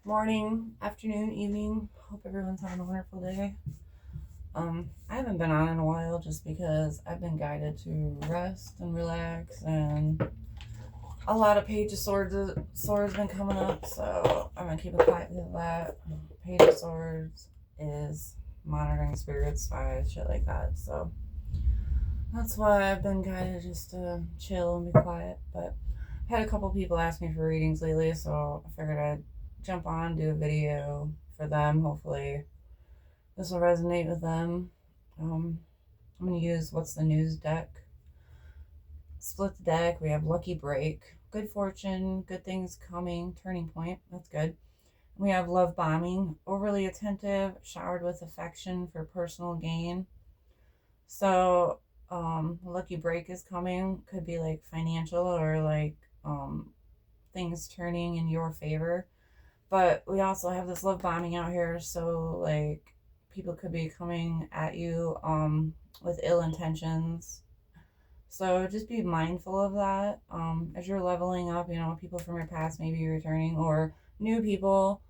morning, afternoon, evening. Hope everyone's having a wonderful day. I haven't been on in a while just because I've been guided to rest and relax, and a lot of Page of Swords been coming up, so I'm gonna keep it quiet with that. Page of Swords is monitoring spirits, spies, shit like that. So that's why I've been guided just to chill and be quiet. But I had a couple people ask me for readings lately, so I figured I'd jump on, do a video for them. Hopefully, this will resonate with them. I'm going to use What's the News deck. Split the deck. We have Lucky Break, Good Fortune, Good Things Coming, Turning Point. That's good. We have Love Bombing, Overly Attentive, Showered with Affection for Personal Gain. So, Lucky Break is coming. Could be like financial or like things turning in your favor. But we also have this love bombing out here, so like people could be coming at you with ill intentions. So just be mindful of that. As you're leveling up, people from your past may be returning, or new people,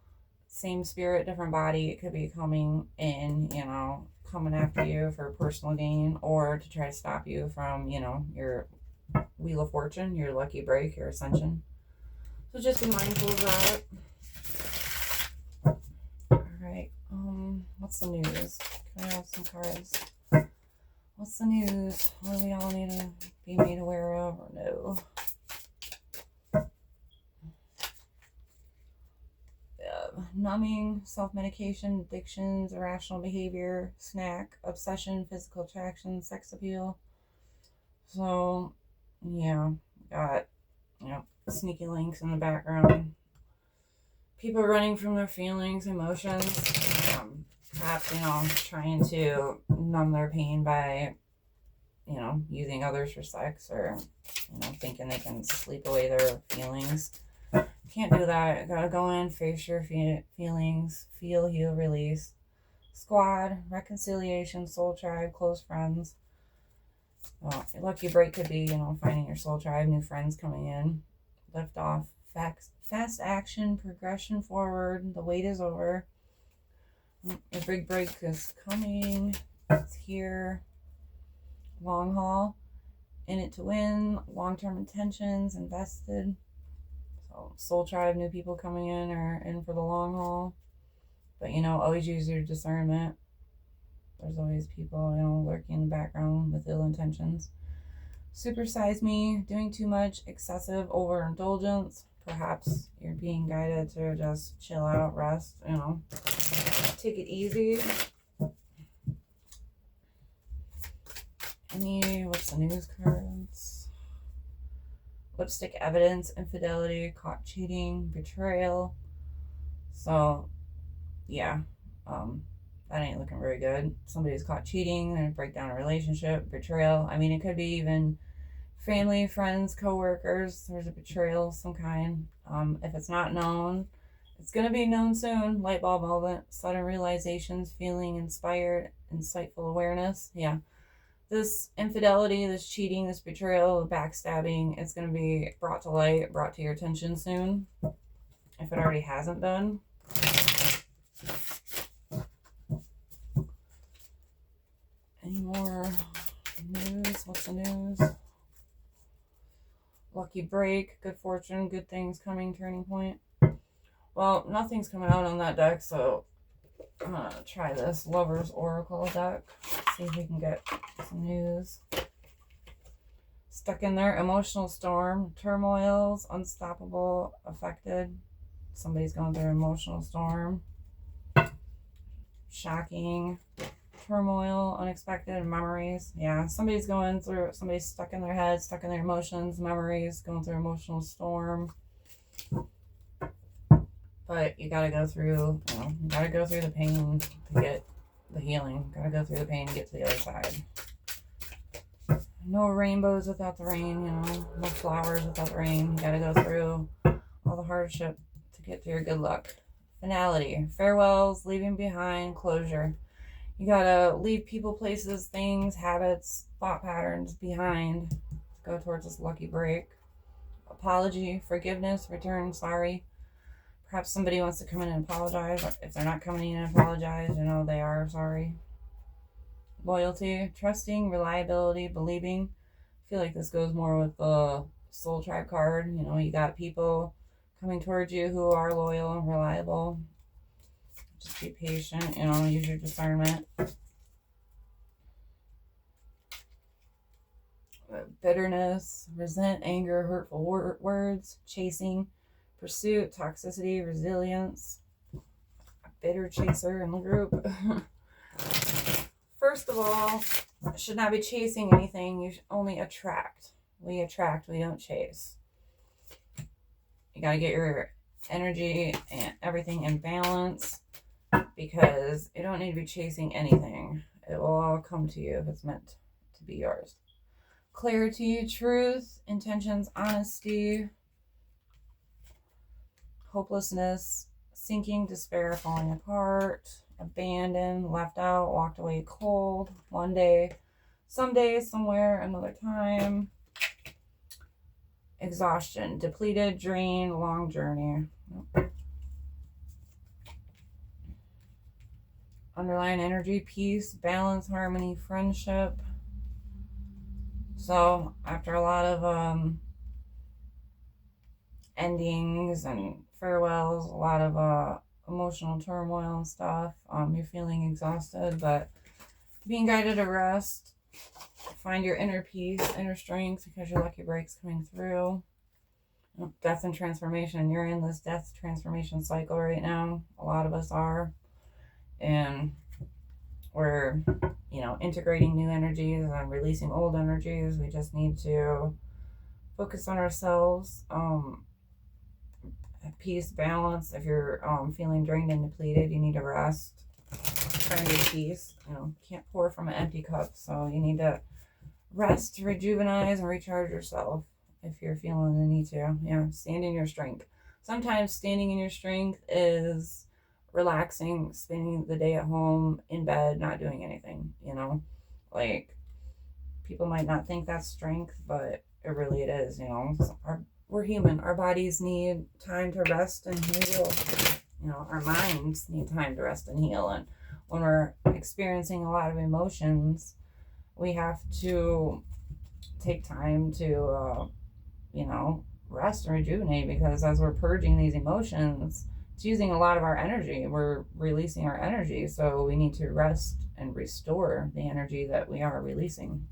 same spirit, different body, it could be coming in, coming after you for personal gain or to try to stop you from, your Wheel of Fortune, your lucky break, your ascension. So just be mindful of that. Alright, what's the news? Can I have some cards? What's the news? What do we all need to be made aware of or no? Numbing, self-medication, addictions, irrational behavior, snack, obsession, physical attraction, sex appeal. So, yeah, got, sneaky links in the background. People running from their feelings, emotions, perhaps, trying to numb their pain by, using others for sex or, thinking they can sleep away their feelings. Can't do that. Gotta go in, face your feelings, feel, heal, release. Squad, reconciliation, soul tribe, close friends. Lucky break could be, finding your soul tribe, new friends coming in. Lift off, fast action, progression forward. The wait is over. A big break is coming. It's here. Long haul. In it to win. Long-term intentions, invested. So soul tribe, new people coming in or in for the long haul. But, always use your discernment. There's always people, lurking in the background with ill intentions. Supersize me, doing too much, excessive overindulgence. Perhaps you're being guided to just chill out, rest, take it easy. What's the news cards? Lipstick evidence, infidelity, caught cheating, betrayal. So, yeah, that ain't looking very good. Somebody's caught cheating, they're gonna break down a relationship, betrayal. It could be even family, friends, co-workers. There's a betrayal of some kind. If it's not known, it's going to be known soon. Light bulb moment, sudden realizations, feeling inspired, insightful awareness. Yeah. This infidelity, this cheating, this betrayal, backstabbing, it's going to be brought to light, brought to your attention soon. If it already hasn't been. Any more news? What's the news? Lucky break, good fortune, good things coming, turning point. Well, nothing's coming out on that deck, so I'm going to try this Lover's Oracle deck. See if we can get some news. Stuck in there, emotional storm, turmoils, unstoppable, affected. Somebody's going through an emotional storm. Shocking, turmoil, unexpected, memories. Yeah, somebody's stuck in their head, stuck in their emotions, memories, going through emotional storm. But you gotta go through, the pain to get the healing. Gotta go through the pain to get to the other side. No rainbows without the rain, no flowers without the rain. You gotta go through all the hardship to get to your good luck. Finality, farewells, leaving behind, closure. You gotta leave people, places, things, habits, thought patterns behind. Go towards this lucky break. Apology, forgiveness, return, sorry. Perhaps somebody wants to come in and apologize. If they're not coming in and apologize, you know, they are sorry. Loyalty, trusting, reliability, believing. I feel like this goes more with the Soul Tribe card. You know, you got people coming towards you who are loyal and reliable. Just be patient, you know, use your discernment. Bitterness, resent, anger, hurtful words, chasing, pursuit, toxicity, resilience. A bitter chaser in the group. First of all, should not be chasing anything. You should only attract. We attract, we don't chase. You got to get your energy and everything in balance, because you don't need to be chasing anything. It will all come to you if it's meant to be yours. Clarity, truth, intentions, honesty, hopelessness, sinking, despair, falling apart, abandoned, left out, walked away cold, one day, someday, somewhere, another time. Exhaustion, depleted, drained, long journey. Underlying energy, peace, balance, harmony, friendship. So after a lot of endings and farewells, a lot of emotional turmoil and stuff, you're feeling exhausted, but being guided to rest. Find your inner peace, inner strength, because your lucky break's coming through. Death and transformation. You're in this death transformation cycle right now. A lot of us are. And we're, you know, integrating new energies and releasing old energies. We just need to focus on ourselves. Peace, balance. If you're feeling drained and depleted, you need to rest. Find your peace. You know, can't pour from an empty cup. So you need to rest, rejuvenate, and recharge yourself if you're feeling the need to. Yeah, stand in your strength. Sometimes standing in your strength is relaxing, spending the day at home in bed, not doing anything, you know? Like, people might not think that's strength, but it really it is, you know? We're human. Our bodies need time to rest and heal. You know, our minds need time to rest and heal. And when we're experiencing a lot of emotions, we have to take time to, you know, rest and rejuvenate, because as we're purging these emotions, it's using a lot of our energy. We're releasing our energy, so we need to rest and restore the energy that we are releasing.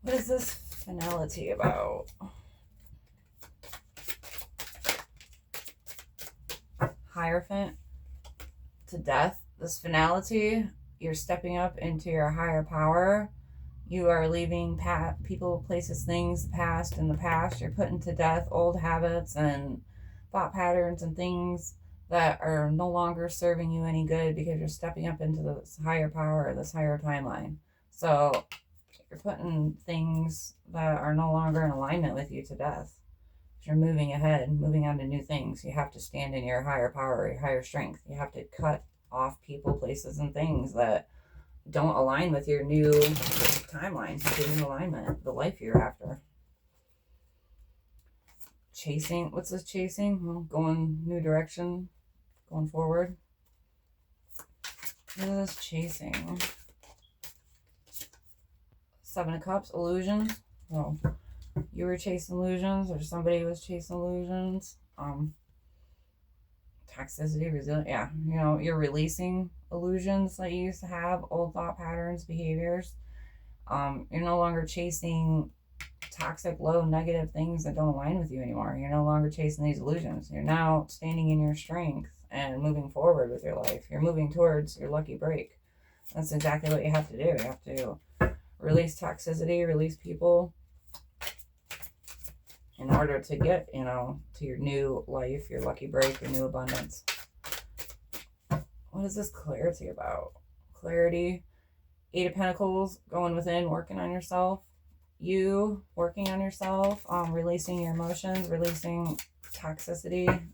What is this finality about? Hierophant to death. This finality, you're stepping up into your higher power. You are leaving people, places, things, past in the past. You're putting to death old habits and thought patterns and things that are no longer serving you any good, because you're stepping up into this higher power, this higher timeline. So you're putting things that are no longer in alignment with you to death. You're moving ahead, moving on to new things. You have to stand in your higher power, your higher strength. You have to cut off people, places, and things that don't align with your new timeline, the new alignment, the life you're after. Chasing. What's this chasing? Well, going new direction, going forward. What is this chasing? Seven of Cups, illusions. Oh, you were chasing illusions, or somebody was chasing illusions. Toxicity, resilience. Yeah, you know, you're releasing illusions that you used to have, old thought patterns, behaviors. You're no longer chasing toxic, low, negative things that don't align with you anymore. You're no longer chasing these illusions. You're now standing in your strength and moving forward with your life. You're moving towards your lucky break. That's exactly what you have to do. You have to release toxicity, release people, in order to get, you know, to your new life, your lucky break, your new abundance. What is this clarity about? Clarity, Eight of Pentacles, going within, working on yourself. You working on yourself, releasing your emotions, releasing toxicity.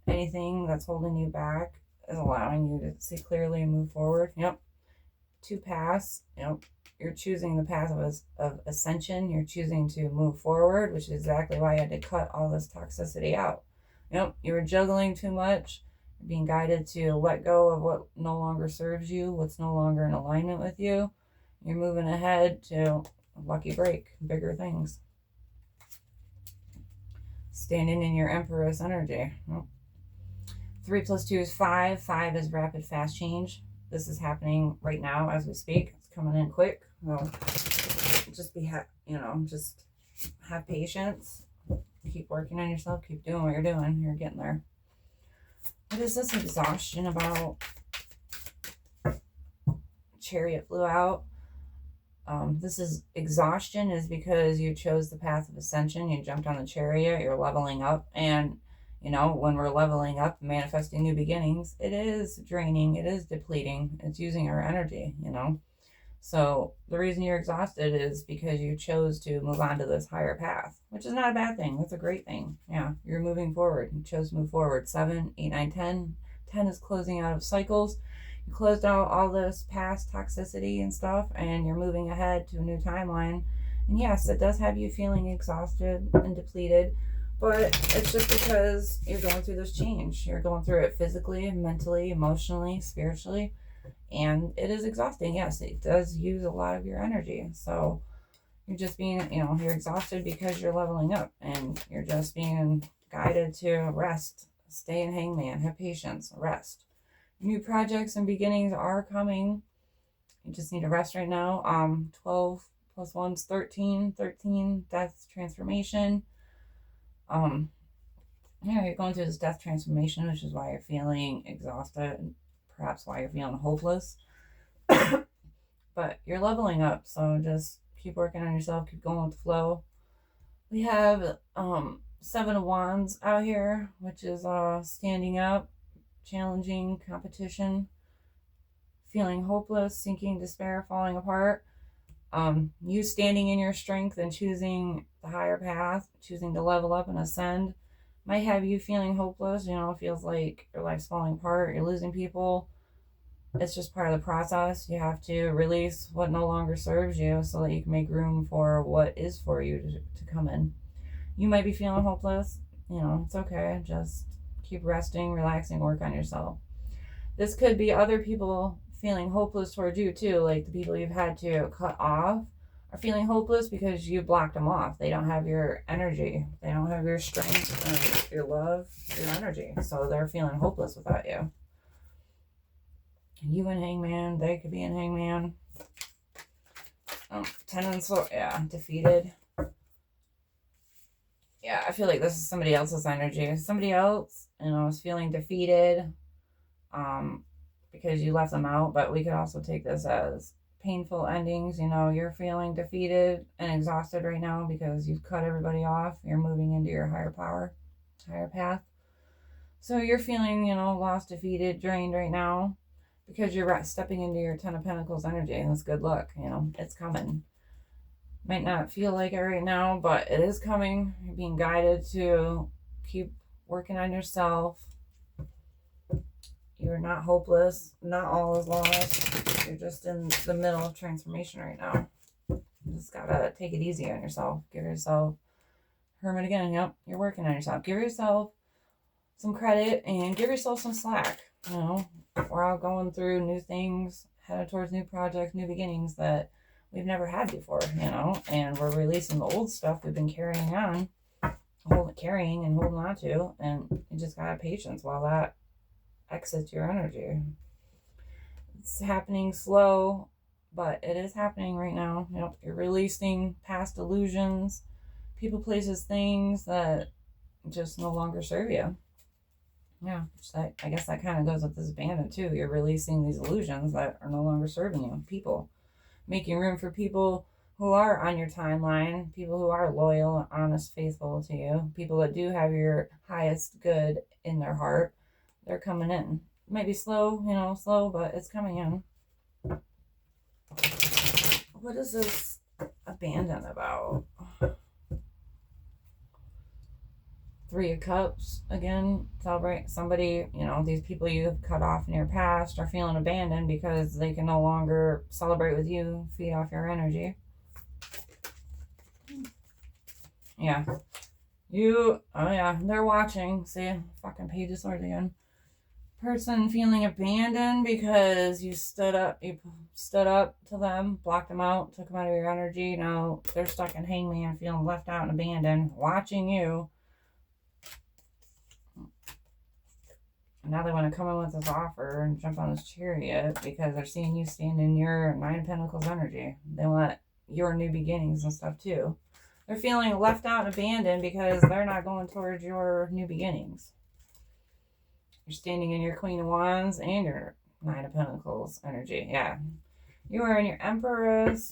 Anything that's holding you back is allowing you to see clearly and move forward. Yep. To pass, yep. You're choosing the path of ascension. You're choosing to move forward, which is exactly why you had to cut all this toxicity out. Yep, you were juggling too much. You're being guided to let go of what no longer serves you, what's no longer in alignment with you. You're moving ahead to a lucky break, bigger things. Standing in your Empress energy. Yep. 3 + 2 is 5. 5 is rapid, fast change. This is happening right now as we speak. It's coming in quick. So just just have patience. Keep working on yourself. Keep doing what you're doing. You're getting there. What is this exhaustion about? Chariot flew out. This is exhaustion is because you chose the path of ascension. You jumped on the chariot. You're leveling up. And, when we're leveling up, manifesting new beginnings, it is draining. It is depleting. It's using our energy, So the reason you're exhausted is because you chose to move on to this higher path, which is not a bad thing. That's a great thing. Yeah, you're moving forward. You chose to move forward. 7, 8, 9, 10. 10 is closing out of cycles. You closed out all this past toxicity and stuff, and you're moving ahead to a new timeline. And yes, it does have you feeling exhausted and depleted, but it's just because you're going through this change. You're going through it physically, mentally, emotionally, spiritually. And it is exhausting. Yes, it does use a lot of your energy. So you're just being, you're exhausted because you're leveling up and you're just being guided to rest, stay in Hangman, have patience, rest. New projects and beginnings are coming. You just need to rest right now. 12 + 1 is 13. 13, death transformation. You're going through this death transformation, which is why you're feeling exhausted. Perhaps why you're feeling hopeless. But you're leveling up, so just keep working on yourself, keep going with the flow. We have 7 of Wands out here, which is standing up, challenging competition, feeling hopeless, sinking, despair, falling apart. You standing in your strength and choosing the higher path, choosing to level up and ascend, might have you feeling hopeless. It feels like your life's falling apart, you're losing people. It's just part of the process. You have to release what no longer serves you so that you can make room for what is for you to come in. You might be feeling hopeless. It's okay. Just keep resting, relaxing, work on yourself. This could be other people feeling hopeless towards you too, like the people you've had to cut off are feeling hopeless because you blocked them off. They don't have your energy. They don't have your strength, and your love, your energy. So they're feeling hopeless without you. You and Hangman, they could be in Hangman. 10 and Swords, yeah, defeated. Yeah, I feel like this is somebody else's energy. Somebody else, is feeling defeated because you left them out. But we could also take this as painful endings. You're feeling defeated and exhausted right now because you've cut everybody off. You're moving into your higher power, higher path. So you're feeling, lost, defeated, drained right now because you're stepping into your 10 of Pentacles energy. And that's good luck. It's coming. Might not feel like it right now, but it is coming. You're being guided to keep working on yourself. You're not hopeless. Not all is lost. You're just in the middle of transformation right now. You just gotta take it easy on yourself. Give yourself, Hermit again, yep, you're working on yourself. Give yourself some credit and give yourself some slack. We're all going through new things, headed towards new projects, new beginnings that we've never had before, and we're releasing the old stuff we've been carrying on, holding on to, and you just gotta have patience while that exits your energy. It's happening slow, but it is happening right now. You're releasing past illusions, people, places, things that just no longer serve you. Yeah, I guess that kind of goes with this bandit too. You're releasing these illusions that are no longer serving you, people. Making room for people who are on your timeline, people who are loyal, honest, faithful to you, people that do have your highest good in their heart. They're coming in. It might be slow, but it's coming in. What is this abandon about? 3 of Cups again. Celebrate somebody, these people you've cut off in your past are feeling abandoned because they can no longer celebrate with you, feed off your energy. Yeah, Oh yeah, they're watching. See, fucking Page of Swords again. Person feeling abandoned because you stood up to them, blocked them out, took them out of your energy. Now they're stuck in Hangman, feeling left out and abandoned, watching you. Now they want to come in with this offer and jump on this chariot because they're seeing you stand in your Nine of Pentacles energy. They want your new beginnings and stuff too. They're feeling left out and abandoned because they're not going towards your new beginnings. You're standing in your Queen of Wands and your Nine of Pentacles energy. Yeah. You are in your Empress,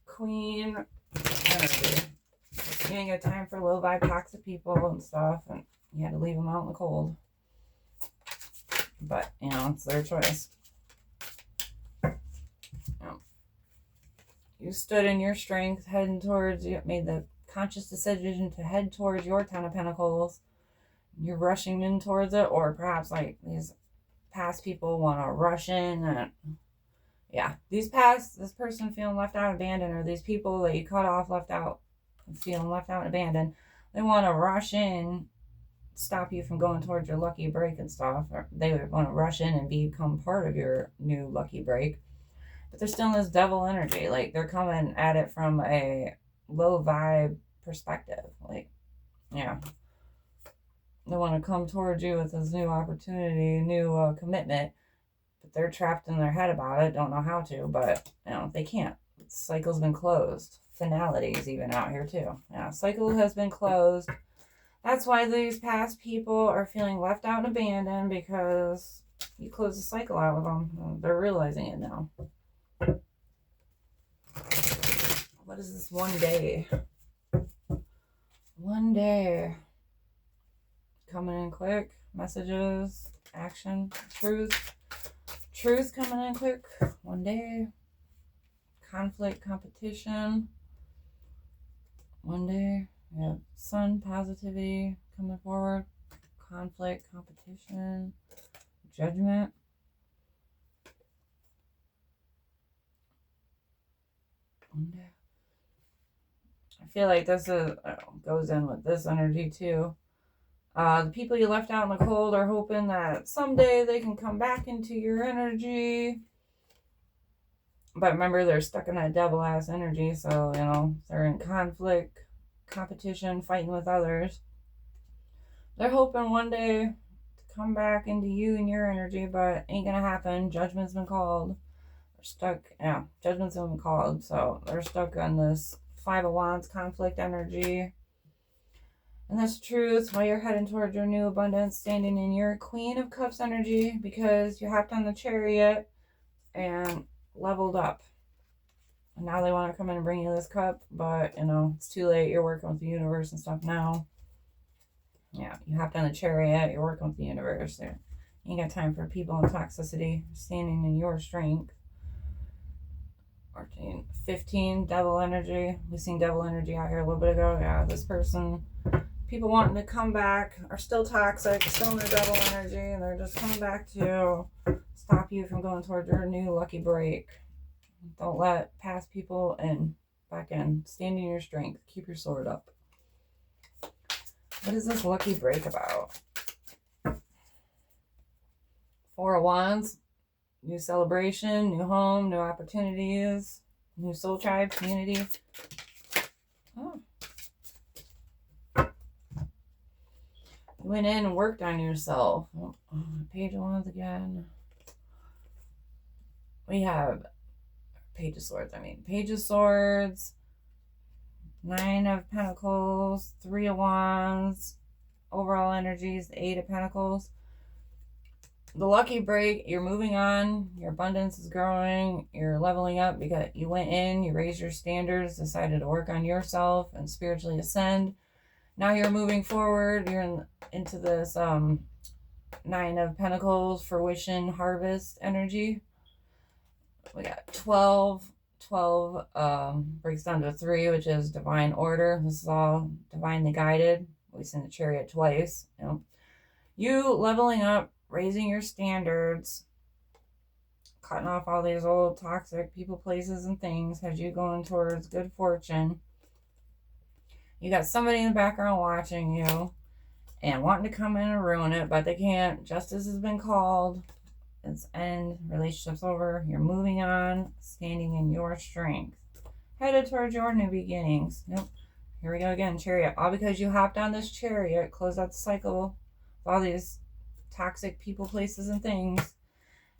Queen energy. You ain't got time for low vibe toxic people and stuff, and you had to leave them out in the cold. But, you know, it's their choice. You stood in your strength, heading towards, you made the conscious decision to head towards your Ten of Pentacles. You're rushing in towards it, or perhaps like these past people want to rush in. And yeah, this person feeling left out, abandoned, or these people that you cut off, left out, feeling left out and abandoned, they want to rush in, stop you from going towards your lucky break and stuff, or they would want to rush in and become part of your new lucky break. But they're still in this devil energy. Like, they're coming at it from a low vibe perspective. Like, yeah. They want to come towards you with this new opportunity, new commitment, but they're trapped in their head about it, don't know how to, but, you know, they can't. The cycle's been closed. Finality's even out here, too. Yeah, cycle has been closed. That's why these past people are feeling left out and abandoned, because you close the cycle out with them. They're realizing it now. What is this one day? One day. Coming in quick. Messages. Action. Truth. Truth coming in quick. One day. Conflict. Competition. One day. Yeah. Sun. Positivity. Coming forward. Conflict. Competition. Judgment. One day. I feel like this goes in with this energy too. The people you left out in the cold are hoping that someday they can come back into your energy. But remember, they're stuck in that devil-ass energy, so, you know, they're in conflict, competition, fighting with others. They're hoping one day to come back into you and your energy, but ain't gonna happen. Judgment's been called. They're stuck, yeah, judgment's been called, so they're stuck on this Five of Wands conflict energy. And that's truth while you're heading towards your new abundance, standing in your Queen of Cups energy, because you hopped on the chariot and leveled up. And now they want to come in and bring you this cup, but, you know, it's too late. You're working with the universe and stuff now. Yeah, you hopped on the chariot. You're working with the universe. You ain't got time for people and toxicity. Standing in your strength. 14, 15, devil energy. We seen devil energy out here a little bit ago. Yeah, this person, people wanting to come back, are still toxic, still in their devil energy, and they're just coming back to stop you from going towards your new lucky break. Don't let past people back in. Stand in your strength. Keep your sword up. What is this lucky break about? Four of Wands. New celebration, new home, new opportunities, new soul tribe, community. Oh. You went in and worked on yourself. Oh, Page of Wands again. We have Page of Swords. Page of Swords, Nine of Pentacles, Three of Wands. Overall energies, the Eight of Pentacles. The lucky break, you're moving on, your abundance is growing, you're leveling up because you went in, you raised your standards, decided to work on yourself and spiritually ascend. Now you're moving forward, you're into this Nine of Pentacles, fruition, harvest energy. We got 12. 12 breaks down to 3, which is divine order. This is all divinely guided. We've seen the chariot twice. You leveling up, raising your standards, cutting off all these old toxic people, places, and things, has you going towards good fortune. You got somebody in the background watching you and wanting to come in and ruin it, but they can't. Justice has been called. It's end. Relationship's over. You're moving on, standing in your strength. Headed towards your new beginnings. Nope. Here we go again, Chariot. All because you hopped on this chariot, closed out the cycle of all these toxic people, places, and things.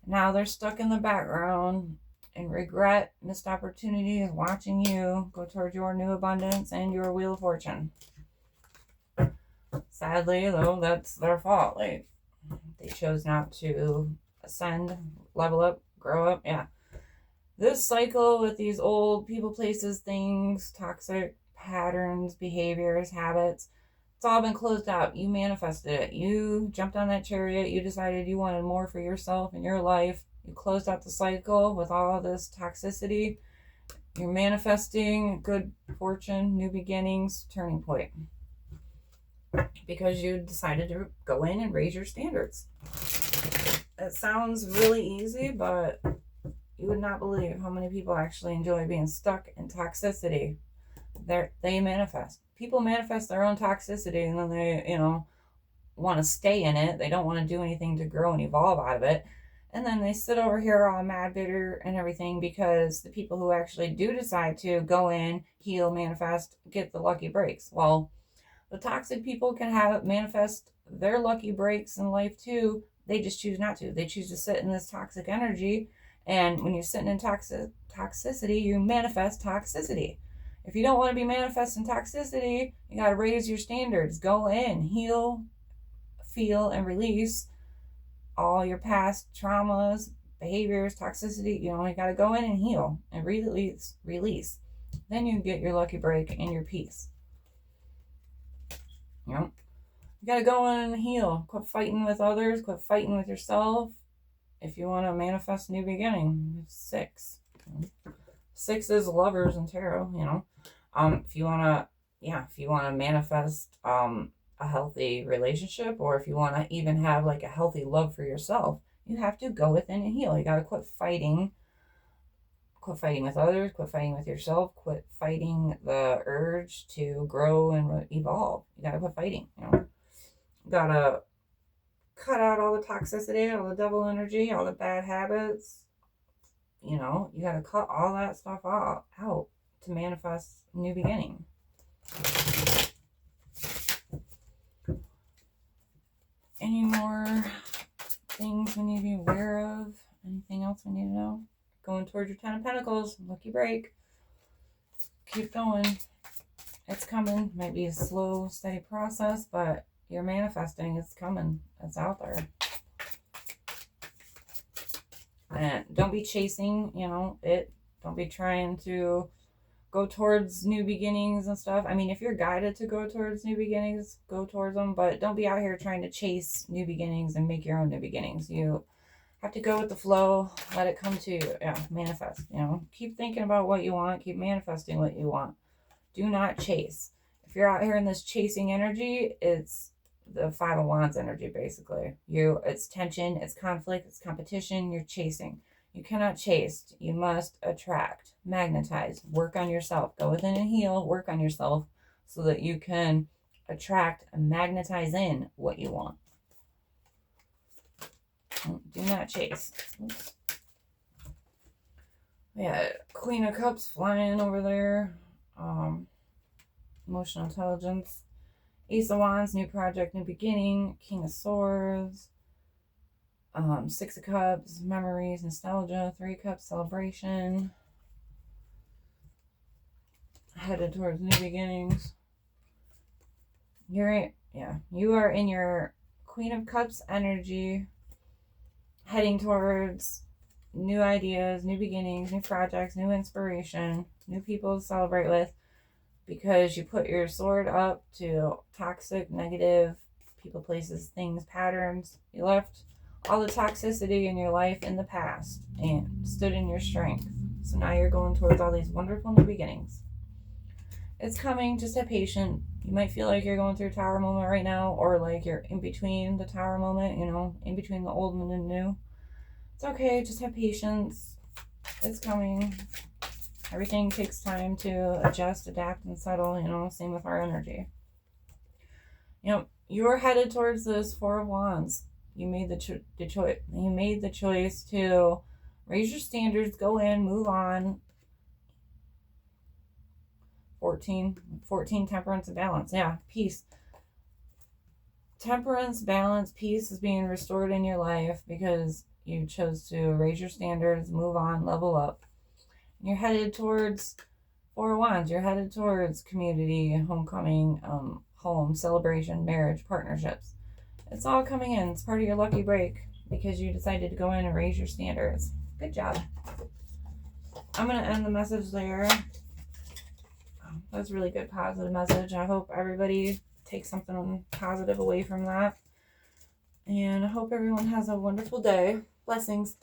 Now they're stuck in the background, and regret, missed opportunity is watching you go towards your new abundance and your wheel of fortune. Sadly, though, that's their fault. Like, they chose not to ascend, level up, grow up. Yeah. This cycle with these old people, places, things, toxic patterns, behaviors, habits, it's all been closed out. You manifested it. You jumped on that chariot. You decided you wanted more for yourself and your life. You closed out the cycle with all this toxicity. You're manifesting good fortune, new beginnings, turning point. Because you decided to go in and raise your standards. It sounds really easy, but you would not believe how many people actually enjoy being stuck in toxicity. They manifest. People manifest their own toxicity, and then they, want to stay in it. They don't want to do anything to grow and evolve out of it. And then they sit over here all mad, bitter, and everything because the people who actually do decide to go in, heal, manifest, get the lucky breaks. Well, the toxic people can manifest their lucky breaks in life too. They just choose not to. They choose to sit in this toxic energy. And when you're sitting in toxicity, you manifest toxicity. If you don't want to be manifesting toxicity, you got to raise your standards. Go in, heal, feel, and release all your past traumas, behaviors, toxicity. You got to go in and heal and release. Then you get your lucky break and your peace. You got to go in and heal. Quit fighting with others. Quit fighting with yourself. If you want to manifest a new beginning, 6. 6 is lovers in tarot, if you want to manifest a healthy relationship, or if you want to even have like a healthy love for yourself, you have to go within and heal. You got to quit fighting with others, quit fighting with yourself, quit fighting the urge to grow and evolve. You got to quit fighting, You got to cut out all the toxicity, all the devil energy, all the bad habits. You got to cut all that stuff out to manifest a new beginning. Any more things we need to be aware of? Anything else we need to know? Going towards your 10 of Pentacles, lucky break. Keep going. It's coming. Might be a slow, steady process, but you're manifesting. It's coming. It's out there. And don't be chasing, it. Don't be trying to go towards new beginnings and stuff. I mean, if you're guided to go towards new beginnings, go towards them. But don't be out here trying to chase new beginnings and make your own new beginnings. You have to go with the flow. Let it come to you. Yeah, manifest. Keep thinking about what you want. Keep manifesting what you want. Do not chase. If you're out here in this chasing energy, it's the 5 of Wands energy, basically. It's tension, it's conflict, it's competition, you're chasing. You cannot chase. You must attract, magnetize, work on yourself. Go within and heal, work on yourself so that you can attract and magnetize in what you want. Do not chase. Oops. Yeah, Queen of Cups flying over there. Emotional intelligence. Ace of Wands, new project, new beginning. King of Swords. 6 of Cups, memories, nostalgia. 3 of Cups, celebration. Headed towards new beginnings. You are in your Queen of Cups energy, heading towards new ideas, new beginnings, new projects, new inspiration, new people to celebrate with. Because you put your sword up to toxic, negative people, places, things, patterns. You left all the toxicity in your life in the past and stood in your strength. So now you're going towards all these wonderful new beginnings. It's coming. Just have patience. You might feel like you're going through a tower moment right now, or like you're in between the tower moment, in between the old and the new. It's okay. Just have patience. It's coming. Everything takes time to adjust, adapt, and settle, you know, same with our energy. You know, you're headed towards this Four of Wands. You made the choice. You made the choice to raise your standards, go in, move on. 14, temperance and balance. Yeah, peace. Temperance, balance, peace is being restored in your life because you chose to raise your standards, move on, level up. You're headed towards Four of Wands. You're headed towards community, homecoming, home, celebration, marriage, partnerships. It's all coming in. It's part of your lucky break because you decided to go in and raise your standards. Good job. I'm going to end the message there. That's a really good positive message. I hope everybody takes something positive away from that. And I hope everyone has a wonderful day. Blessings.